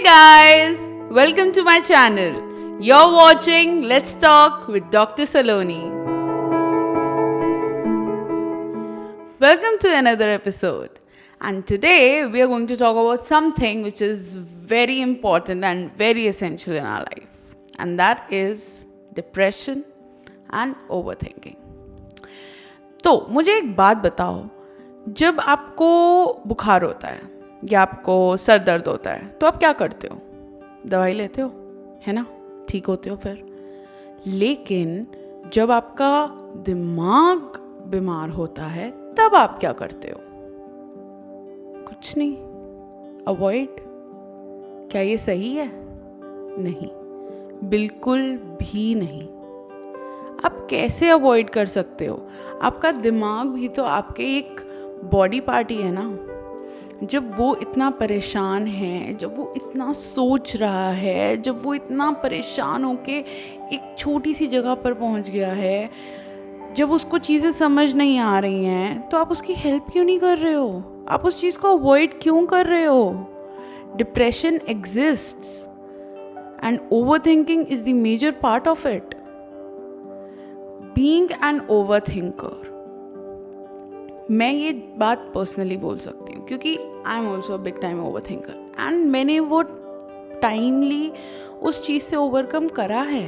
guys, welcome to my channel. You're watching Let's Talk with Dr. Saloni. Welcome to another episode. And today we are going to talk about something which is very important and very essential in our life. And that is depression and overthinking. तो मुझे एक बात बताओ, जब आपको बुखार होता है या आपको सर दर्द होता है तो आप क्या करते हो? दवाई लेते हो, है ना? ठीक होते हो फिर। लेकिन जब आपका दिमाग बीमार होता है तब आप क्या करते हो? कुछ नहीं, अवॉइड। क्या ये सही है? नहीं, बिल्कुल भी नहीं। आप कैसे अवॉइड कर सकते हो? आपका दिमाग भी तो आपके एक बॉडी पार्ट ही है ना। जब वो इतना परेशान है, जब वो इतना सोच रहा है, जब वो इतना परेशान होके एक छोटी सी जगह पर पहुंच गया है, जब उसको चीज़ें समझ नहीं आ रही हैं, तो आप उसकी हेल्प क्यों नहीं कर रहे हो? आप उस चीज़ को अवॉइड क्यों कर रहे हो? Depression exists and overthinking is the major part of it. Being an overthinker, मैं ये बात पर्सनली बोल सकती हूँ क्योंकि I am also big time overthinker and मैंने वो टाइमली उस चीज़ से ओवरकम करा है.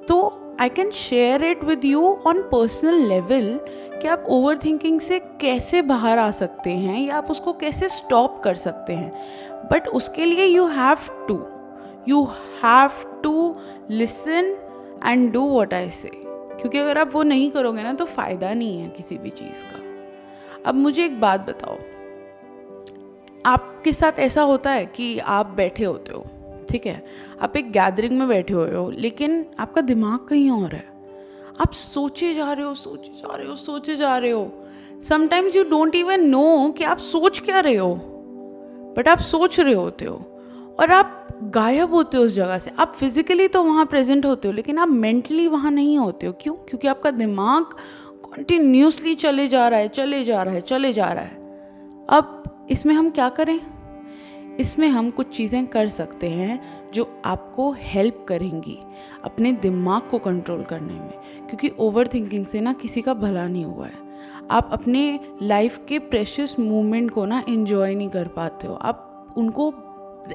तो I can share it with you on personal level कि आप ओवरथिंकिंग से कैसे बाहर आ सकते हैं या आप उसको कैसे स्टॉप कर सकते हैं. बट उसके लिए you have to listen and do what I say. क्योंकि अगर आप वो नहीं करोगे ना तो फ़ायदा नहीं है किसी भी चीज़ का. अब मुझे एक बात बताओ, आपके साथ ऐसा होता है कि आप बैठे होते हो, ठीक है, आप एक गैदरिंग में बैठे हुए हो, लेकिन आपका दिमाग कहीं और है. आप सोचे जा रहे हो. Sometimes you don't even know कि आप सोच क्या रहे हो, बट आप सोच रहे होते हो और आप गायब होते हो उस जगह से. आप फिजिकली तो वहाँ प्रेजेंट होते हो लेकिन आप मेंटली वहाँ नहीं होते हो. क्यों? क्योंकि आपका दिमाग कॉन्टिन्यूसली चले जा रहा है. अब इसमें हम क्या करें? इसमें हम कुछ चीज़ें कर सकते हैं जो आपको हेल्प करेंगी अपने दिमाग को कंट्रोल करने में. क्योंकि ओवर थिंकिंग से ना किसी का भला नहीं हुआ है. आप अपने लाइफ के प्रेशियस मोमेंट को ना एंजॉय नहीं कर पाते हो. आप उनको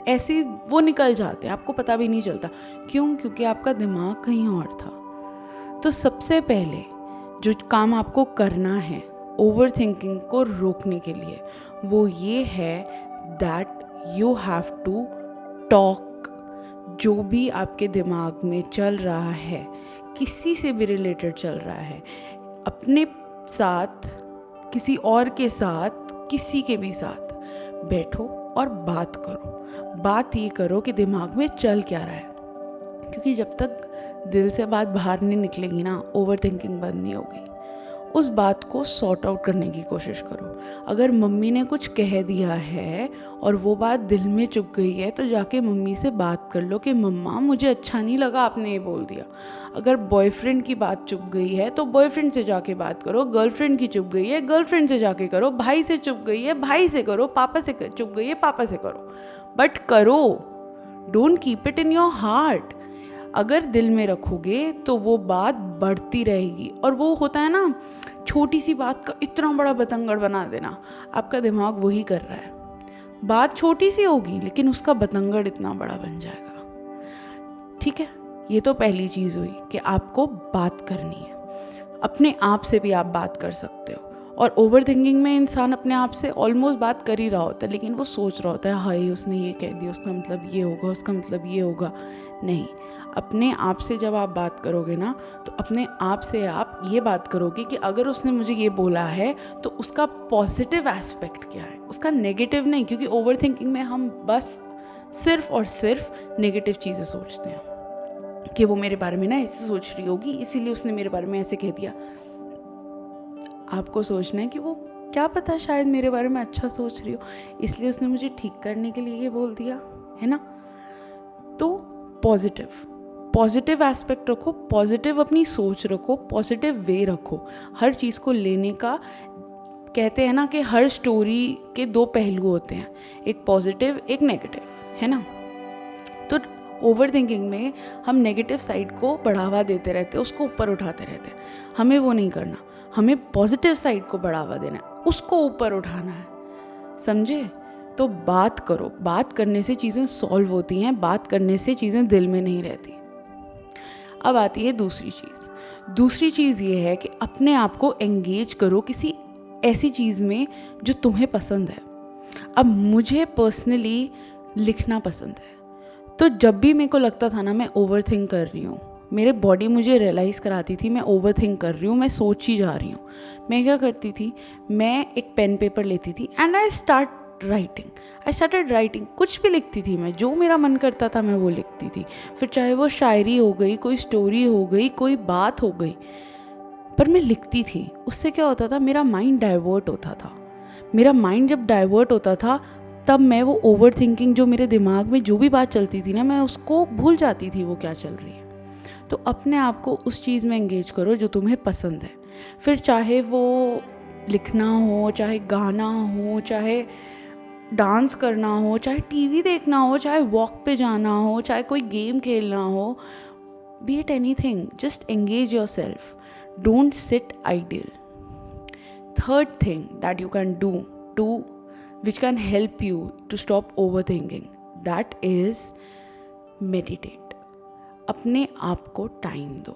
ऐसे वो निकल जाते हैं, आपको पता भी नहीं चलता. क्यों? क्योंकि आपका दिमाग कहीं और था. तो सबसे पहले जो काम आपको करना है ओवर थिंकिंग को रोकने के लिए वो ये है that you have to talk. जो भी आपके दिमाग में चल रहा है, किसी से भी रिलेटेड चल रहा है, अपने साथ, किसी और के साथ, किसी के भी साथ बैठो और बात करो. बात ये करो कि दिमाग में चल क्या रहा है. क्योंकि जब तक दिल से बात बाहर नहीं निकलेगी ना, ओवर थिंकिंग बंद नहीं होगी. उस बात को सॉर्ट आउट करने की कोशिश करो. अगर मम्मी ने कुछ कह दिया है और वो बात दिल में चुभ गई है तो जाके मम्मी से बात कर लो कि मम्मा मुझे अच्छा नहीं लगा आपने ये बोल दिया. अगर बॉयफ्रेंड की बात चुभ गई है तो बॉयफ्रेंड से जाके बात करो. गर्लफ्रेंड की चुभ गई है गर्लफ्रेंड से जाके करो. भाई से चुभ गई है भाई से करो. पापा से चुभ गई है पापा से करो. बट करो, don't keep it in your heart. अगर दिल में रखोगे तो वो बात बढ़ती रहेगी. और वो होता है ना, छोटी सी बात का इतना बड़ा बतंगड़ बना देना. आपका दिमाग वही कर रहा है. बात छोटी सी होगी लेकिन उसका बतंगड़ इतना बड़ा बन जाएगा. ठीक है, ये तो पहली चीज़ हुई कि आपको बात करनी है. अपने आप से भी आप बात कर सकते हो. और ओवर थिंकिंग में इंसान अपने आप से ऑलमोस्ट बात कर ही रहा होता है लेकिन वो सोच रहा होता है हाय उसने ये कह दिया, उसका मतलब ये होगा, उसका मतलब ये होगा. नहीं, अपने आप से जब आप बात करोगे ना तो अपने आप से आप ये बात करोगे कि अगर उसने मुझे ये बोला है तो उसका पॉजिटिव एस्पेक्ट क्या है, उसका नेगेटिव नहीं. क्योंकि ओवर थिंकिंग में हम बस सिर्फ और सिर्फ नेगेटिव चीज़ें सोचते हैं कि वो मेरे बारे में ना ऐसे सोच रही होगी इसीलिए उसने मेरे बारे में ऐसे कह दिया. आपको सोचना है कि वो क्या पता शायद मेरे बारे में अच्छा सोच रही हो इसलिए उसने मुझे ठीक करने के लिए ये बोल दिया, है ना. तो पॉजिटिव एस्पेक्ट रखो, पॉजिटिव अपनी सोच रखो, पॉजिटिव वे रखो. हर चीज़ को लेने का, कहते हैं ना कि हर स्टोरी के दो पहलू होते हैं, एक पॉजिटिव एक नेगेटिव. है ना। तो ओवर थिंकिंग में हम नेगेटिव साइड को बढ़ावा देते रहते हैं, उसको ऊपर उठाते रहते हैं। हमें वो नहीं करना, हमें पॉजिटिव साइड को बढ़ावा देना है, उसको ऊपर उठाना है, समझे। तो बात करो, बात करने से चीज़ें सॉल्व होती हैं, बात करने से चीज़ें दिल में नहीं रहती। अब आती है दूसरी चीज़। दूसरी चीज़ ये है कि अपने आप को एंगेज करो किसी ऐसी चीज़ में जो तुम्हें पसंद है। अब मुझे पर्सनली लिखना पसंद है, तो जब भी मेरे को लगता था ना मैं ओवर थिंक कर रही हूँ, मेरे बॉडी मुझे रियलाइज़ कराती थी मैं ओवर थिंक कर रही हूँ, मैं सोच ही जा रही हूँ, मैं क्या करती थी, मैं एक पेन पेपर लेती थी एंड आई स्टार्टेड राइटिंग। कुछ भी लिखती थी मैं, जो मेरा मन करता था मैं वो लिखती थी। फिर चाहे वो शायरी हो गई, कोई स्टोरी हो गई, कोई बात हो गई, पर मैं लिखती थी। उससे क्या होता था, मेरा माइंड डाइवर्ट होता था। मेरा माइंड जब डाइवर्ट होता था तब मैं वो ओवर थिंकिंग, जो मेरे दिमाग में जो भी बात चलती थी ना, मैं उसको भूल जाती थी वो क्या चल रही है। तो अपने आप को उस चीज़ में एंगेज करो जो तुम्हें पसंद है। फिर चाहे वो लिखना हो, चाहे गाना हो, चाहे डांस करना हो, चाहे टीवी देखना हो, चाहे वॉक पे जाना हो, चाहे कोई गेम खेलना हो, B it anything, just engage your self, don't sit ideal. Third thing that you can do which can help you to stop overthinking, that is meditate. अपने आप को टाइम दो,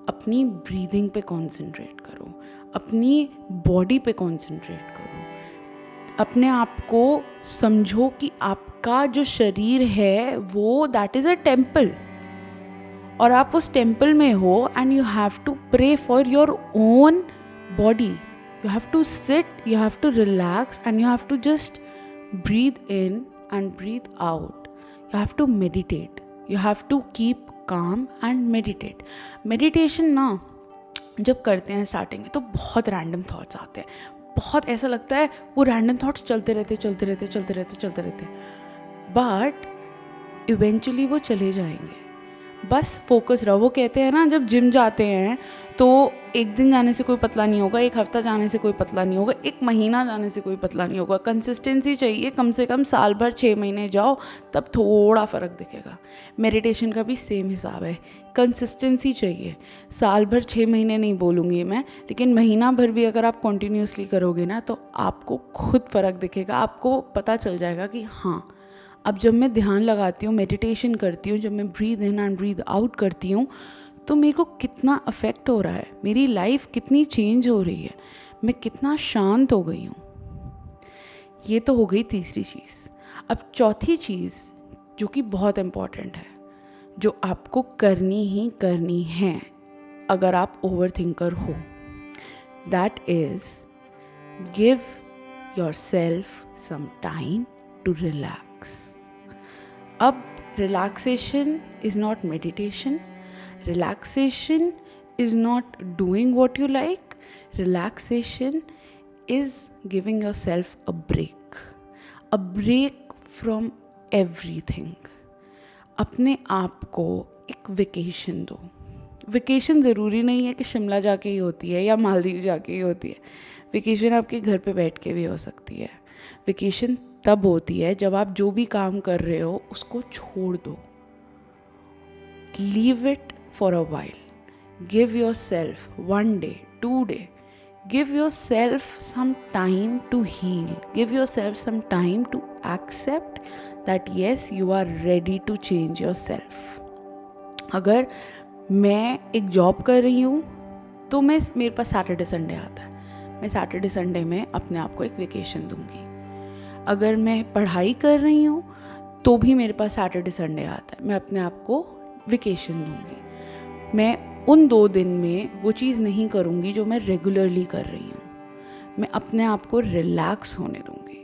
अपनी ब्रीदिंग पे कंसंट्रेट करो, अपनी बॉडी पे कंसंट्रेट करो। अपने आप को समझो कि आपका जो शरीर है वो दैट इज़ अ टेम्पल, और आप उस टेम्पल में हो and you have to pray for your own body. You have to sit, you have to relax, and you have to just breathe in and breathe out. You have to meditate. You have to keep calm and meditate. Meditation ना जब करते हैं starting में तो बहुत random thoughts आते हैं, बहुत ऐसा लगता है वो रैंडम थॉट्स चलते रहते, बट इवेंचुअली वो चले जाएंगे। बस फोकस रहो। वो कहते हैं ना, जब जिम जाते हैं तो एक दिन जाने से कोई पतला नहीं होगा, एक हफ्ता जाने से कोई पतला नहीं होगा, एक महीना जाने से कोई पतला नहीं होगा। कंसिस्टेंसी चाहिए, कम से कम साल भर 6 महीने जाओ तब थोड़ा फ़र्क दिखेगा। मेडिटेशन का भी सेम हिसाब है, कंसिस्टेंसी चाहिए। साल भर 6 महीने नहीं बोलूँगी मैं, लेकिन महीना भर भी अगर आप कॉन्टीन्यूसली करोगे ना तो आपको खुद फ़र्क दिखेगा। आपको पता चल जाएगा कि हाँ, अब जब मैं ध्यान लगाती हूँ, मेडिटेशन करती हूँ, जब मैं breathe in and breathe out करती हूँ तो मेरे को कितना अफेक्ट हो रहा है, मेरी लाइफ कितनी चेंज हो रही है, मैं कितना शांत हो गई हूँ। ये तो हो गई तीसरी चीज़। अब चौथी चीज़ जो कि बहुत इम्पॉर्टेंट है, जो आपको करनी ही करनी है अगर आप ओवर थिंकर हो, that is give yourself some time to relax. अब relaxation is not meditation, relaxation is not doing what you like, relaxation is giving yourself a break from everything। अपने आप को एक वेकेशन दो। Vacation ज़रूरी नहीं है कि शिमला जाके ही होती है या मालदीव जाके ही होती है, वेकेशन आपके घर पे बैठ के भी हो सकती है। वेकेशन तब होती है जब आप जो भी काम कर रहे हो उसको छोड़ दो, leave it for a while, give yourself 1 day, 2 day, give yourself some time to heal, give yourself some time to accept that yes, you are ready to change yourself। अगर मैं एक जॉब कर रही हूँ तो मेरे पास सैटरडे संडे आता है, मैं सैटरडे संडे में अपने आप को एक वेकेशन दूंगी। अगर मैं पढ़ाई कर रही हूँ तो भी मेरे पास सैटरडे संडे आता है, मैं अपने आप को वेकेशन दूंगी। मैं उन 2 दिन में वो चीज़ नहीं करूंगी जो मैं रेगुलरली कर रही हूँ, मैं अपने आप को रिलैक्स होने दूंगी।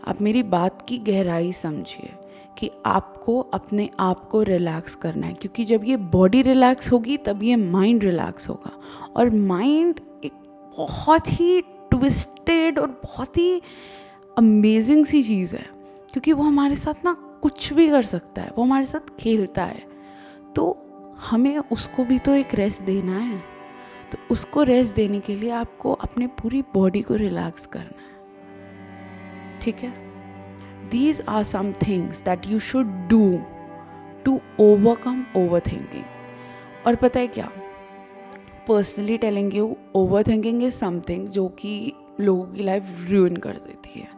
आप मेरी बात की गहराई समझिए कि आपको अपने आप को रिलैक्स करना है, क्योंकि जब ये बॉडी रिलैक्स होगी तब ये माइंड रिलैक्स होगा। और माइंड एक बहुत ही ट्विस्टेड और बहुत ही अमेजिंग सी चीज़ है, क्योंकि वो हमारे साथ ना कुछ भी कर सकता है, वो हमारे साथ खेलता है। तो हमें उसको भी तो एक रेस्ट देना है, तो उसको रेस्ट देने के लिए आपको अपने पूरी बॉडी को रिलैक्स करना है, ठीक है। these are some things that you should do to overcome overthinking. और पता है क्या, personally telling you, overthinking is something जो कि लोगों की लाइफ ruin कर देती है.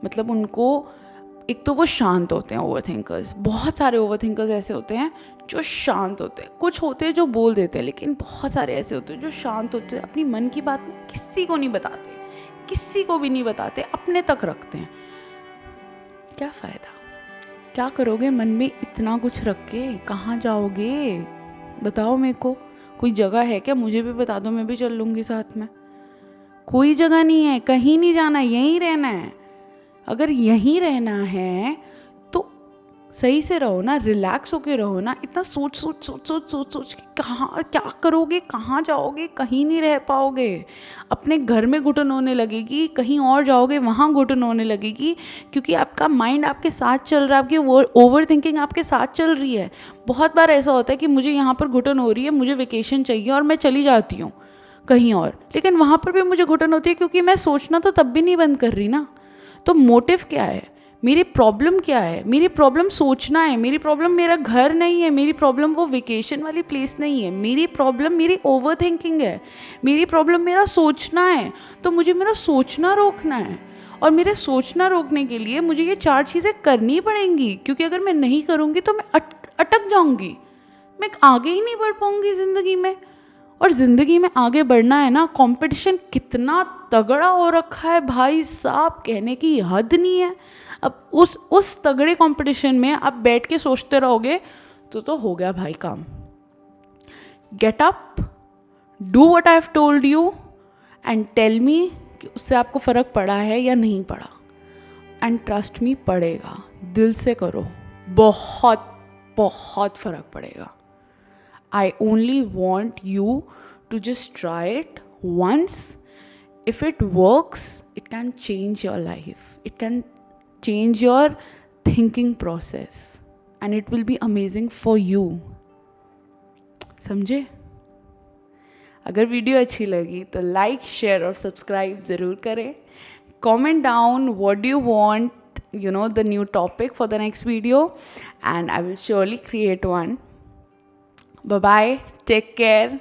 मतलब उनको, एक तो वो शांत होते हैं ओवरथिंकर्स, बहुत सारे ओवरथिंकर्स ऐसे होते हैं जो शांत होते हैं. कुछ होते हैं जो बोल देते हैं, लेकिन बहुत सारे ऐसे होते हैं जो शांत होते हैं, अपनी मन की बात किसी को नहीं बताते, किसी को भी नहीं बताते, अपने तक रखते हैं. क्या फ़ायदा, क्या करोगे मन में इतना कुछ रख के, कहाँ जाओगे बताओ मेरे को. कोई जगह है क्या, मुझे भी बता दो, मैं भी चल लूँगी साथ में. कोई जगह नहीं है, कहीं नहीं जाना, यहीं रहना है. अगर यहीं रहना है तो सही से रहो ना, रिलैक्स होके रहो ना. इतना सोच सोच सोच सोच सोच सोच के कहाँ क्या करोगे, कहाँ जाओगे, कहीं नहीं रह पाओगे. अपने घर में घुटन होने लगेगी, कहीं और जाओगे वहाँ घुटन होने लगेगी, क्योंकि आपका माइंड आपके साथ चल रहा है, आपकी ओवर थिंकिंग आपके साथ चल रही है. बहुत बार ऐसा होता है कि मुझे यहाँ पर घुटन हो रही है, मुझे वेकेशन चाहिए और मैं चली जाती हूँ कहीं और, लेकिन वहाँ पर भी मुझे घुटन होती है क्योंकि मैं सोचना तो तब भी नहीं बंद कर रही ना. तो मोटिव क्या है, मेरी प्रॉब्लम क्या है? मेरी प्रॉब्लम सोचना है, मेरी प्रॉब्लम मेरा घर नहीं है, मेरी प्रॉब्लम वो वेकेशन वाली प्लेस नहीं है, मेरी प्रॉब्लम मेरी ओवर थिंकिंग है, मेरी प्रॉब्लम मेरा सोचना है. तो मुझे मेरा सोचना रोकना है, और मेरे सोचना रोकने के लिए मुझे ये 4 चीज़ें करनी पड़ेंगी, क्योंकि अगर मैं नहीं करूँगी तो मैं अटक जाऊँगी, मैं आगे ही नहीं बढ़ पाऊँगी ज़िंदगी में. और ज़िंदगी में आगे बढ़ना है ना, कंपटीशन कितना तगड़ा हो रखा है भाई साहब, कहने की हद नहीं है. अब उस तगड़े कंपटीशन में आप बैठ के सोचते रहोगे तो हो गया भाई काम. Get up, do what I have told you and tell me कि उससे आपको फ़र्क पड़ा है या नहीं पड़ा. एंड ट्रस्ट मी, पड़ेगा. दिल से करो, बहुत बहुत फ़र्क पड़ेगा. I only want you to just try it once. If it works, it can change your life. It can change your thinking process. And it will be amazing for you. समझे? अगर वीडियो अच्छी लगी तो like, share और subscribe ज़रूर करें. Comment down what do you want, the new topic for the next video, and I will surely create one. Bye-bye. Take care.